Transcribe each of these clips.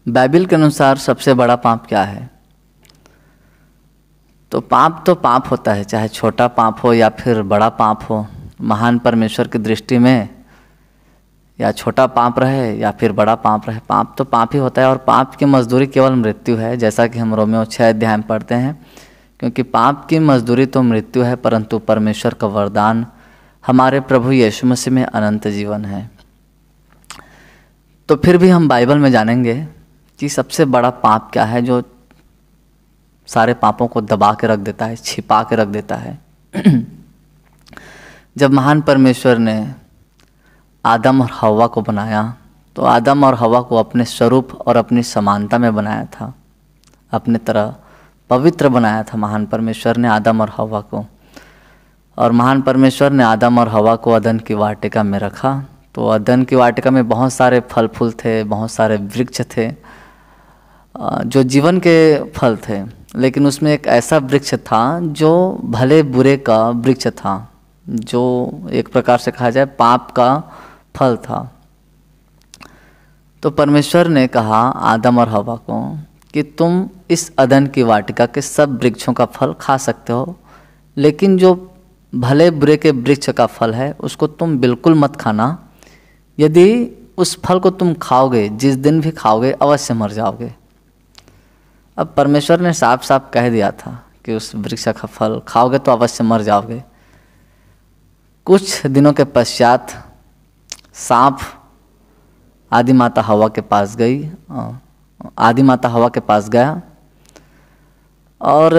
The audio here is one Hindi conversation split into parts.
बाइबल के अनुसार सबसे बड़ा पाप क्या है? तो पाप होता है, चाहे छोटा पाप हो या फिर बड़ा पाप हो। महान परमेश्वर की दृष्टि में या छोटा पाप रहे या फिर बड़ा पाप रहे, पाप तो पाप ही होता है। और पाप की मजदूरी केवल मृत्यु है, जैसा कि हम रोमियो 6 अध्याय में पढ़ते हैं। क्योंकि पाप की मजदूरी तो मृत्यु है, परंतु परमेश्वर का वरदान हमारे प्रभु यीशु मसीह में अनंत जीवन है। तो फिर भी हम बाइबल में जानेंगे कि सबसे बड़ा पाप क्या है, जो सारे पापों को दबा के रख देता है, छिपा के रख देता है। जब महान परमेश्वर ने आदम और हव्वा को बनाया, तो आदम और हव्वा को अपने स्वरूप और अपनी समानता में बनाया था, अपने तरह पवित्र बनाया था महान परमेश्वर ने आदम और हव्वा को। और महान परमेश्वर ने आदम और हव्वा को अदन की वाटिका में रखा। तो अदन की वाटिका में बहुत सारे फल फूल थे, बहुत सारे वृक्ष थे, जो जीवन के फल थे। लेकिन उसमें एक ऐसा वृक्ष था जो भले बुरे का वृक्ष था, जो एक प्रकार से कहा जाए पाप का फल था। तो परमेश्वर ने कहा आदम और हव्वा को कि तुम इस अदन की वाटिका के सब वृक्षों का फल खा सकते हो, लेकिन जो भले बुरे के वृक्ष का फल है उसको तुम बिल्कुल मत खाना। यदि उस फल को तुम खाओगे, जिस दिन भी खाओगे, अवश्य मर जाओगे। अब परमेश्वर ने साफ साफ कह दिया था कि उस वृक्ष का फल खाओगे तो अवश्य मर जाओगे। कुछ दिनों के पश्चात सांप आदि माता हव्वा के पास गया और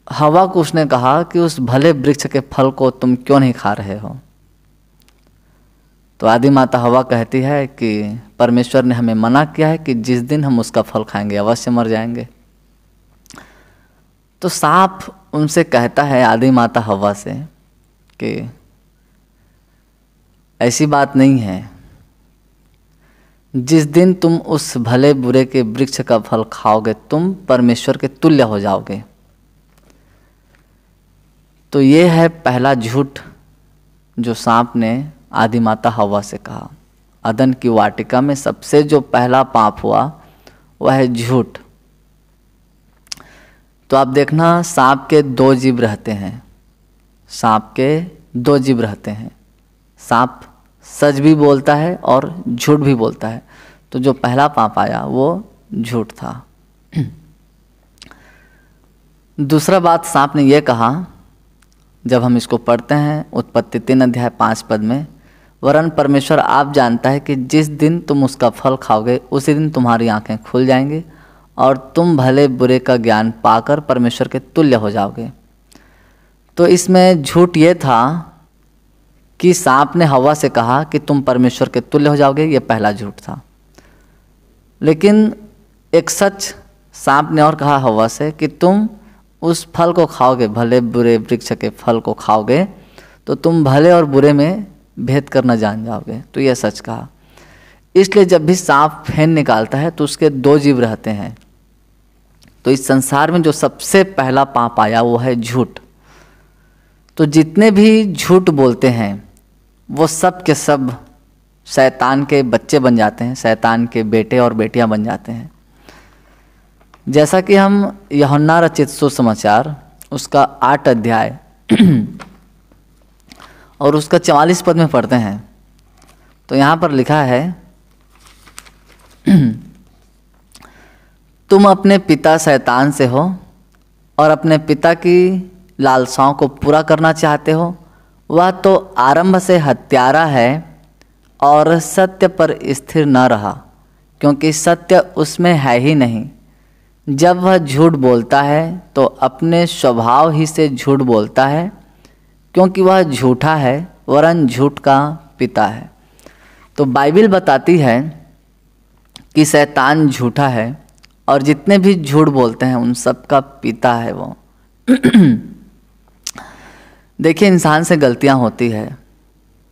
हव्वा को उसने कहा कि उस भले वृक्ष के फल को तुम क्यों नहीं खा रहे हो। तो आदि माता हव्वा कहती है कि परमेश्वर ने हमें मना किया है कि जिस दिन हम उसका फल खाएंगे अवश्य मर जाएंगे। तो सांप उनसे कहता है आदि माता हव्वा से कि ऐसी बात नहीं है, जिस दिन तुम उस भले बुरे के वृक्ष का फल खाओगे तुम परमेश्वर के तुल्य हो जाओगे। तो ये है पहला झूठ जो सांप ने आदि माता हव्वा से कहा। अदन की वाटिका में सबसे जो पहला पाप हुआ वह है झूठ। तो आप देखना, सांप के दो जीभ रहते हैं, सांप के दो जीभ रहते हैं। सांप सच भी बोलता है और झूठ भी बोलता है। तो जो पहला पाप आया वो झूठ था। दूसरा बात सांप ने यह कहा, जब हम इसको पढ़ते हैं उत्पत्ति 3 अध्याय 5 पद में, वरन परमेश्वर आप जानता है कि जिस दिन तुम उसका फल खाओगे उसी दिन तुम्हारी आंखें खुल जाएंगी और तुम भले बुरे का ज्ञान पाकर परमेश्वर के तुल्य हो जाओगे। तो इसमें झूठ ये था कि सांप ने हव्वा से कहा कि तुम परमेश्वर के तुल्य हो जाओगे, ये पहला झूठ था। लेकिन एक सच सांप ने और कहा हव्वा से कि तुम उस फल को खाओगे, भले बुरे वृक्ष के फल को खाओगे तो तुम भले और बुरे में भेद करना जान जाओगे। तो यह सच कहा। इसलिए जब भी सांप फेन निकालता है तो उसके दो जीभ रहते हैं। तो इस संसार में जो सबसे पहला पाप आया वो है झूठ। तो जितने भी झूठ बोलते हैं वो सब के सब शैतान के बच्चे बन जाते हैं, शैतान के बेटे और बेटियां बन जाते हैं। जैसा कि हम यूहन्ना रचित सुसमाचार उसका 8 अध्याय और उसका 44 पद में पढ़ते हैं। तो यहाँ पर लिखा है, तुम अपने पिता शैतान से हो और अपने पिता की लालसाओं को पूरा करना चाहते हो। वह तो आरंभ से हत्यारा है और सत्य पर स्थिर न रहा, क्योंकि सत्य उसमें है ही नहीं। जब वह झूठ बोलता है तो अपने स्वभाव ही से झूठ बोलता है, क्योंकि वह झूठा है वरन झूठ का पिता है। तो बाइबल बताती है कि शैतान झूठा है और जितने भी झूठ बोलते हैं उन सब का पिता है वो। देखिए, इंसान से गलतियां होती है,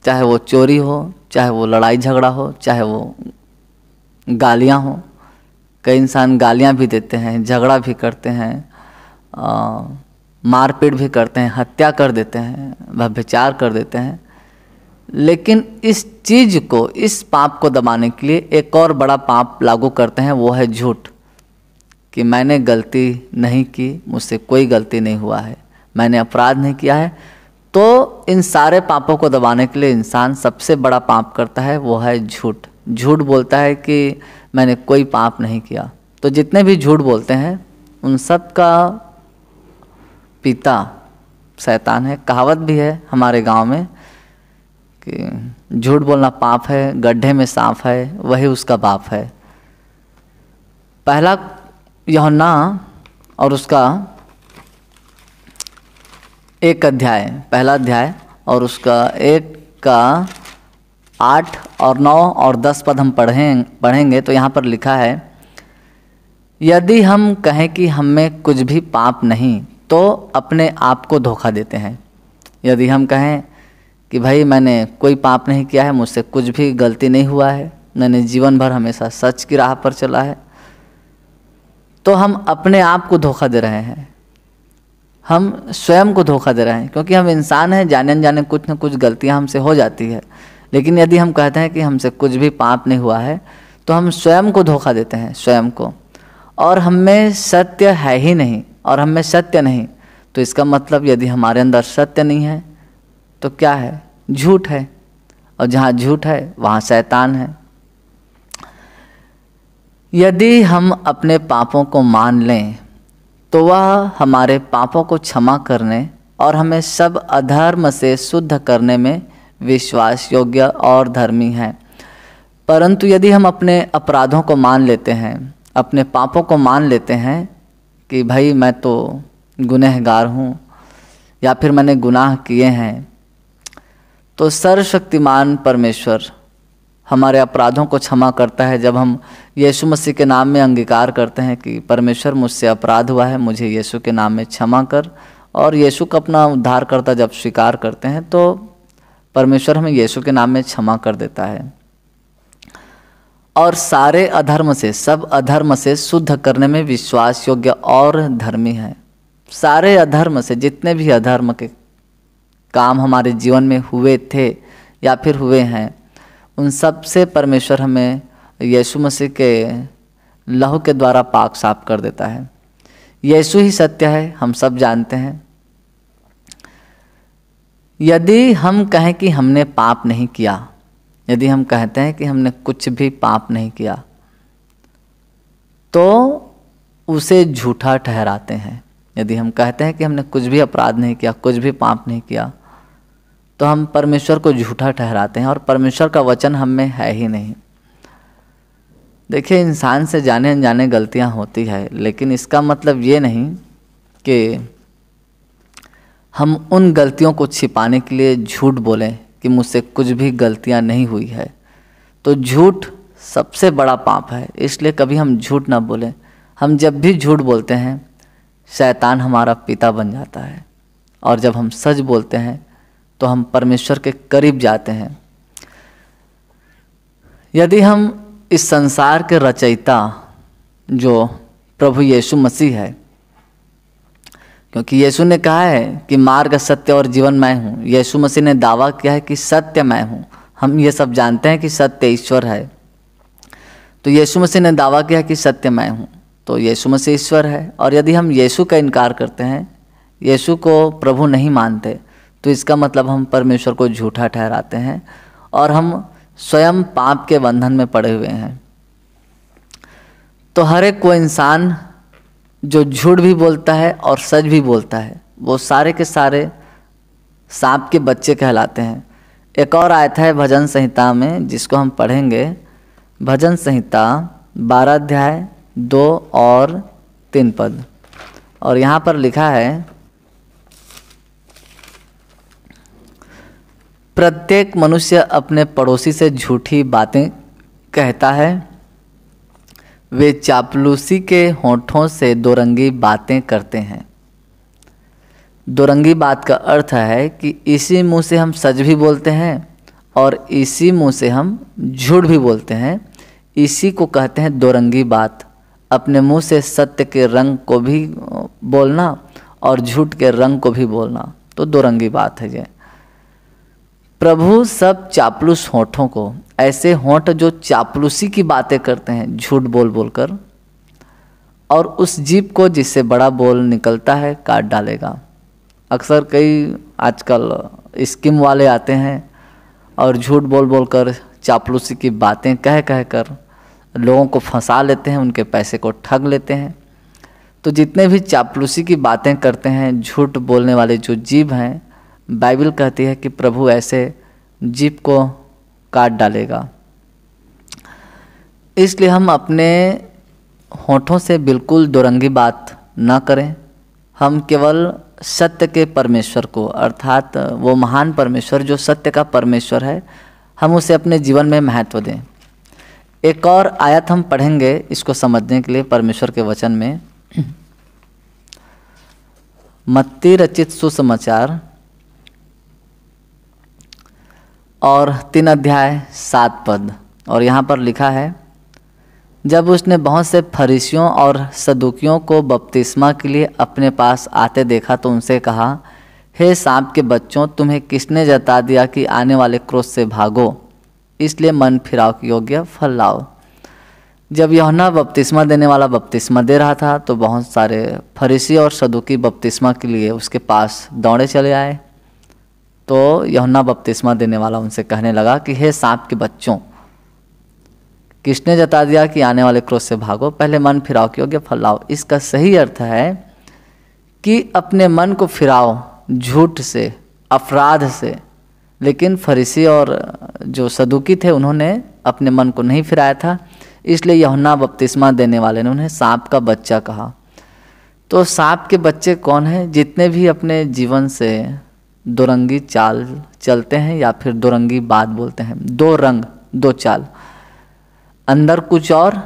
चाहे वो चोरी हो, चाहे वो लड़ाई झगड़ा हो, चाहे वो गालियां हो। कई इंसान गालियां भी देते हैं, झगड़ा भी करते हैं, मारपीट भी करते हैं, हत्या कर देते हैं, व्यभिचार कर देते हैं। लेकिन इस चीज को, इस पाप को दबाने के लिए एक और बड़ा पाप लागू करते हैं, वो है झूठ। कि मैंने गलती नहीं की, मुझसे कोई गलती नहीं हुआ है, मैंने अपराध नहीं किया है। तो इन सारे पापों को दबाने के लिए इंसान सबसे बड़ा पाप करता है, वो है झूठ। झूठ बोलता है कि मैंने कोई पाप नहीं किया। तो जितने भी झूठ बोलते हैं उन सब का पिता शैतान है। कहावत भी है हमारे गांव में कि झूठ बोलना पाप है, गड्ढे में सांप है, वही उसका बाप है। पहला यूहन्ना और उसका पहला अध्याय और उसका 1 का 8 और 9 और 10 पद हम पढ़ेंगे तो यहाँ पर लिखा है, यदि हम कहें कि हम में कुछ भी पाप नहीं तो अपने आप को धोखा देते हैं। यदि हम कहें कि भाई मैंने कोई पाप नहीं किया है, मुझसे कुछ भी गलती नहीं हुआ है, मैंने जीवन भर हमेशा सच की राह पर चला है, तो हम अपने आप को धोखा दे रहे हैं, हम स्वयं को धोखा दे रहे हैं। क्योंकि हम इंसान हैं, जाने अनजाने कुछ न कुछ गलतियां हमसे हो जाती है। लेकिन यदि हम कहते हैं कि हमसे कुछ भी पाप नहीं हुआ है तो हम स्वयं को धोखा देते हैं, स्वयं को। और हम में सत्य है ही नहीं, और हम में सत्य नहीं, तो इसका मतलब यदि हमारे अंदर सत्य नहीं है तो क्या है? झूठ है। और जहाँ झूठ है वहाँ शैतान है। यदि हम अपने पापों को मान लें तो वह हमारे पापों को क्षमा करने और हमें सब अधर्म से शुद्ध करने में विश्वास योग्य और धर्मी है। परंतु यदि हम अपने अपराधों को मान लेते हैं, अपने पापों को मान लेते हैं कि भाई मैं तो गुनहगार हूँ या फिर मैंने गुनाह किए हैं, तो सर्वशक्तिमान परमेश्वर हमारे अपराधों को क्षमा करता है। जब हम यीशु मसीह के नाम में अंगीकार करते हैं कि परमेश्वर मुझसे अपराध हुआ है, मुझे यीशु के नाम में क्षमा कर, और यीशु को अपना उद्धारकर्ता जब स्वीकार करते हैं तो परमेश्वर हमें यीशु के नाम में क्षमा कर देता है। और सारे अधर्म से, सब अधर्म से शुद्ध करने में विश्वास योग्य और धर्मी है। सारे अधर्म से, जितने भी अधर्म के काम हमारे जीवन में हुए थे या फिर हुए हैं, उन सब से परमेश्वर हमें यीशु मसीह के लहू के द्वारा पाक साफ कर देता है। यीशु ही सत्य है, हम सब जानते हैं। यदि हम कहें कि हमने पाप नहीं किया, यदि हम कहते हैं कि हमने कुछ भी पाप नहीं किया, तो उसे झूठा ठहराते हैं। यदि हम कहते हैं कि हमने कुछ भी अपराध नहीं किया, कुछ भी पाप नहीं किया, तो हम परमेश्वर को झूठा ठहराते हैं और परमेश्वर का वचन हम में है ही नहीं। देखिए, इंसान से जाने अनजाने गलतियां होती है, लेकिन इसका मतलब ये नहीं कि हम उन गलतियों को छिपाने के लिए झूठ बोलें कि मुझसे कुछ भी गलतियां नहीं हुई है। तो झूठ सबसे बड़ा पाप है, इसलिए कभी हम झूठ ना बोलें। हम जब भी झूठ बोलते हैं शैतान हमारा पिता बन जाता है, और जब हम सच बोलते हैं तो हम परमेश्वर के करीब जाते हैं। यदि हम इस संसार के रचयिता जो प्रभु यीशु मसीह है, क्योंकि यीशु ने कहा है कि मार्ग, सत्य और जीवन मैं हूँ। यीशु मसीह ने दावा किया है कि सत्य मैं हूँ। हम ये सब जानते हैं कि सत्य ईश्वर है, तो यीशु मसीह ने दावा किया कि सत्य मैं हूँ, तो यीशु मसीह ईश्वर है। और यदि हम यीशु का इनकार करते हैं, यीशु को प्रभु नहीं मानते, तो इसका मतलब हम परमेश्वर को झूठा ठहराते हैं और हम स्वयं पाप के बंधन में पड़े हुए हैं। तो हर एक कोई इंसान जो झूठ भी बोलता है और सच भी बोलता है, वो सारे के सारे सांप के बच्चे कहलाते हैं। एक और आयत है भजन संहिता में, जिसको हम पढ़ेंगे। भजन संहिता 12 अध्याय 2 और 3 पद, और यहाँ पर लिखा है, प्रत्येक मनुष्य अपने पड़ोसी से झूठी बातें कहता है, वे चापलूसी के होठों से दोरंगी बातें करते हैं। दोरंगी बात का अर्थ है कि इसी मुंह से हम सच भी बोलते हैं और इसी मुंह से हम झूठ भी बोलते हैं। इसी को कहते हैं दोरंगी बात। अपने मुंह से सत्य के रंग को भी बोलना और झूठ के रंग को भी बोलना, तो दोरंगी बात है ये। प्रभु सब चापलूस होठों को, ऐसे होंठ जो चापलूसी की बातें करते हैं झूठ बोल बोल कर, और उस जीभ को जिससे बड़ा बोल निकलता है काट डालेगा। अक्सर कई आजकल स्कीम वाले आते हैं और झूठ बोल बोल कर चापलूसी की बातें कह कह कर लोगों को फंसा लेते हैं, उनके पैसे को ठग लेते हैं। तो जितने भी चापलूसी की बातें करते हैं, झूठ बोलने वाले जो जीभ हैं, बाइबल कहती है कि प्रभु ऐसे जीभ को काट डालेगा। इसलिए हम अपने होठों से बिल्कुल दुरंगी बात न करें। हम केवल सत्य के परमेश्वर को, अर्थात वो महान परमेश्वर जो सत्य का परमेश्वर है, हम उसे अपने जीवन में महत्व दें। एक और आयत हम पढ़ेंगे इसको समझने के लिए परमेश्वर के वचन में। मत्ती रचित सुसमाचार और 3 अध्याय 7 पद, और यहाँ पर लिखा है, जब उसने बहुत से फरीसियों और सदूकियों को बपतिस्मा के लिए अपने पास आते देखा तो उनसे कहा, हे सांप के बच्चों, तुम्हें किसने जता दिया कि आने वाले क्रोध से भागो, इसलिए मन फिराव के योग्य फल लाओ। जब यूहन्ना बपतिस्मा देने वाला बपतिस्मा दे रहा था तो बहुत सारे फरीसी और सदूकी बपतिस्मा के लिए उसके पास दौड़े चले आए। तो यूहन्ना बपतिस्मा देने वाला उनसे कहने लगा कि हे सांप के बच्चों, किसने जता दिया कि आने वाले क्रोध से भागो, पहले मन फिराओ के योग्य फल लाओ। इसका सही अर्थ है कि अपने मन को फिराओ झूठ से, अपराध से। लेकिन फरीसी और जो सदूकी थे उन्होंने अपने मन को नहीं फिराया था, इसलिए यूहन्ना बपतिस्मा देने वाले ने उन्हें सांप का बच्चा कहा। तो सांप के बच्चे कौन हैं? जितने भी अपने जीवन से दुरंगी चाल चलते हैं या फिर दुरंगी बात बोलते हैं, दो रंग दो चाल, अंदर कुछ और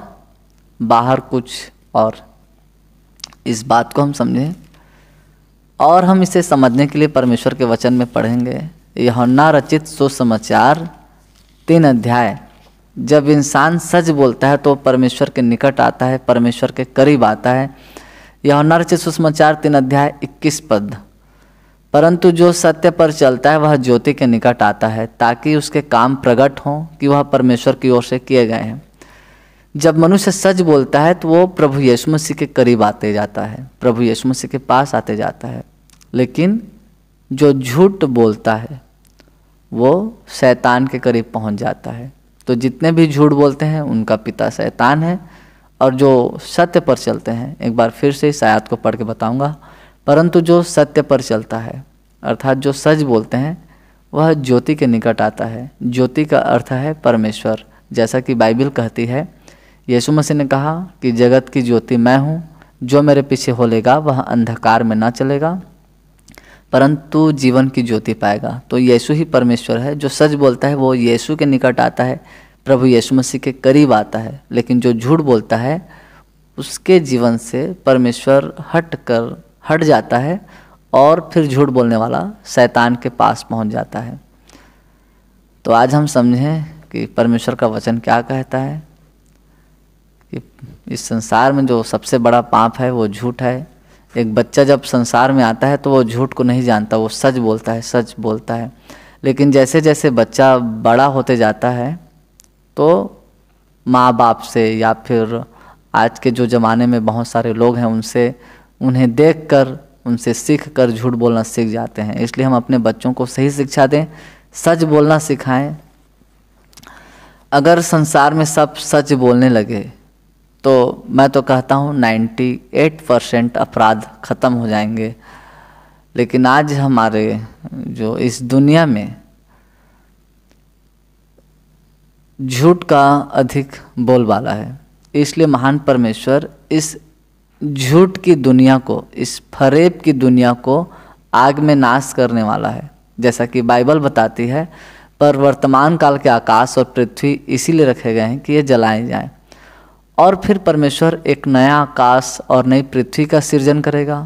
बाहर कुछ और। इस बात को हम समझें और हम इसे समझने के लिए परमेश्वर के वचन में पढ़ेंगे यूहन्ना रचित सुसमाचार 3 अध्याय। जब इंसान सच बोलता है तो परमेश्वर के निकट आता है, परमेश्वर के करीब आता है। यूहन्ना रचित सुसमाचार 3 अध्याय 21 पद, परंतु जो सत्य पर चलता है वह ज्योति के निकट आता है, ताकि उसके काम प्रकट हों कि वह परमेश्वर की ओर से किए गए हैं। जब मनुष्य सच बोलता है तो वो प्रभु यीशु मसीह के करीब आते जाता है, प्रभु यीशु मसीह के पास आते जाता है। लेकिन जो झूठ बोलता है वो शैतान के करीब पहुंच जाता है। तो जितने भी झूठ बोलते हैं उनका पिता शैतान है, और जो सत्य पर चलते हैं, एक बार फिर से इस आयत को पढ़ के बताऊंगा, परंतु जो सत्य पर चलता है अर्थात जो सच बोलते हैं वह ज्योति के निकट आता है। ज्योति का अर्थ है परमेश्वर, जैसा कि बाइबल कहती है। यीशु मसीह ने कहा कि जगत की ज्योति मैं हूँ, जो मेरे पीछे होलेगा वह अंधकार में ना चलेगा परंतु जीवन की ज्योति पाएगा। तो यीशु ही परमेश्वर है। जो सच बोलता है वो यीशु के निकट आता है, प्रभु यीशु मसीह के करीब आता है। लेकिन जो झूठ बोलता है उसके जीवन से परमेश्वर हट जाता है और फिर झूठ बोलने वाला शैतान के पास पहुंच जाता है। तो आज हम समझें कि परमेश्वर का वचन क्या कहता है कि इस संसार में जो सबसे बड़ा पाप है वो झूठ है। एक बच्चा जब संसार में आता है तो वो झूठ को नहीं जानता, वो सच बोलता है, सच बोलता है। लेकिन जैसे जैसे बच्चा बड़ा होते जाता है तो माँ बाप से या फिर आज के जो ज़माने में बहुत सारे लोग हैं उनसे, उन्हें देखकर, उनसे सीख कर झूठ बोलना सीख जाते हैं। इसलिए हम अपने बच्चों को सही शिक्षा दें, सच बोलना सिखाएं। अगर संसार में सब सच बोलने लगे तो मैं तो कहता हूँ 98% अपराध खत्म हो जाएंगे। लेकिन आज हमारे जो इस दुनिया में झूठ का अधिक बोलबाला है, इसलिए महान परमेश्वर इस झूठ की दुनिया को, इस फरेब की दुनिया को आग में नाश करने वाला है। जैसा कि बाइबल बताती है, पर वर्तमान काल के आकाश और पृथ्वी इसीलिए रखे गए हैं कि ये जलाए जाएं। और फिर परमेश्वर एक नया आकाश और नई पृथ्वी का सृजन करेगा।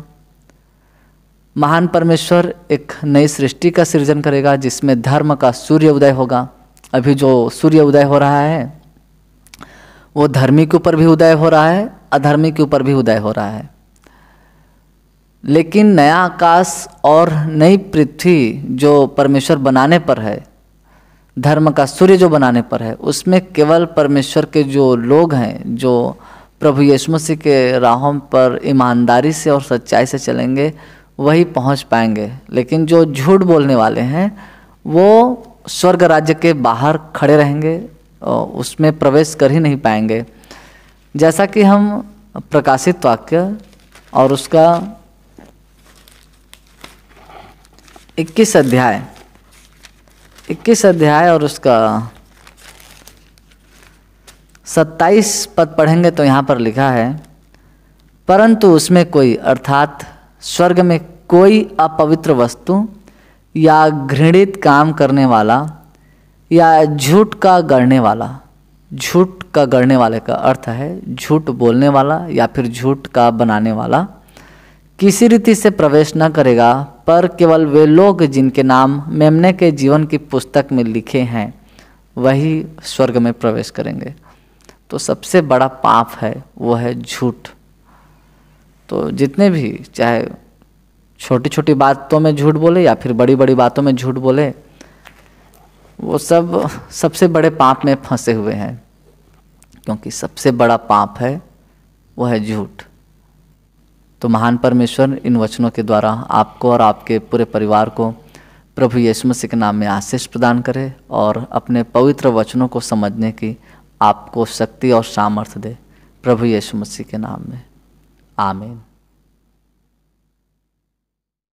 महान परमेश्वर एक नई सृष्टि का सृजन करेगा जिसमें धर्म का सूर्य उदय होगा। अभी जो सूर्य उदय हो रहा है वो धर्मी के ऊपर भी उदय हो रहा है, अधर्मी के ऊपर भी उदय हो रहा है। लेकिन नया आकाश और नई पृथ्वी जो परमेश्वर बनाने पर है, धर्म का सूर्य जो बनाने पर है, उसमें केवल परमेश्वर के जो लोग हैं, जो प्रभु यीशु मसीह के राहों पर ईमानदारी से और सच्चाई से चलेंगे, वही पहुंच पाएंगे। लेकिन जो झूठ बोलने वाले हैं वो स्वर्ग राज्य के बाहर खड़े रहेंगे और उसमें प्रवेश कर ही नहीं पाएंगे। जैसा कि हम प्रकाशित वाक्य और उसका 21 अध्याय और उसका 27 पद पढ़ेंगे तो यहाँ पर लिखा है, परंतु उसमें कोई, अर्थात स्वर्ग में कोई अपवित्र वस्तु या घृणित काम करने वाला या झूठ का गढ़ने वाला, झूठ का गढ़ने वाले का अर्थ है झूठ बोलने वाला या फिर झूठ का बनाने वाला, किसी रीति से प्रवेश न करेगा, पर केवल वे लोग जिनके नाम मेमने के जीवन की पुस्तक में लिखे हैं वही स्वर्ग में प्रवेश करेंगे। तो सबसे बड़ा पाप है वो है झूठ। तो जितने भी, चाहे छोटी छोटी बातों में झूठ बोले या फिर बड़ी बड़ी बातों में झूठ बोले, वो सब सबसे बड़े पाप में फंसे हुए हैं, क्योंकि सबसे बड़ा पाप है वो है झूठ। तो महान परमेश्वर इन वचनों के द्वारा आपको और आपके पूरे परिवार को प्रभु यीशु मसीह के नाम में आशीष प्रदान करे और अपने पवित्र वचनों को समझने की आपको शक्ति और सामर्थ्य दे, प्रभु यीशु मसीह के नाम में, आमीन।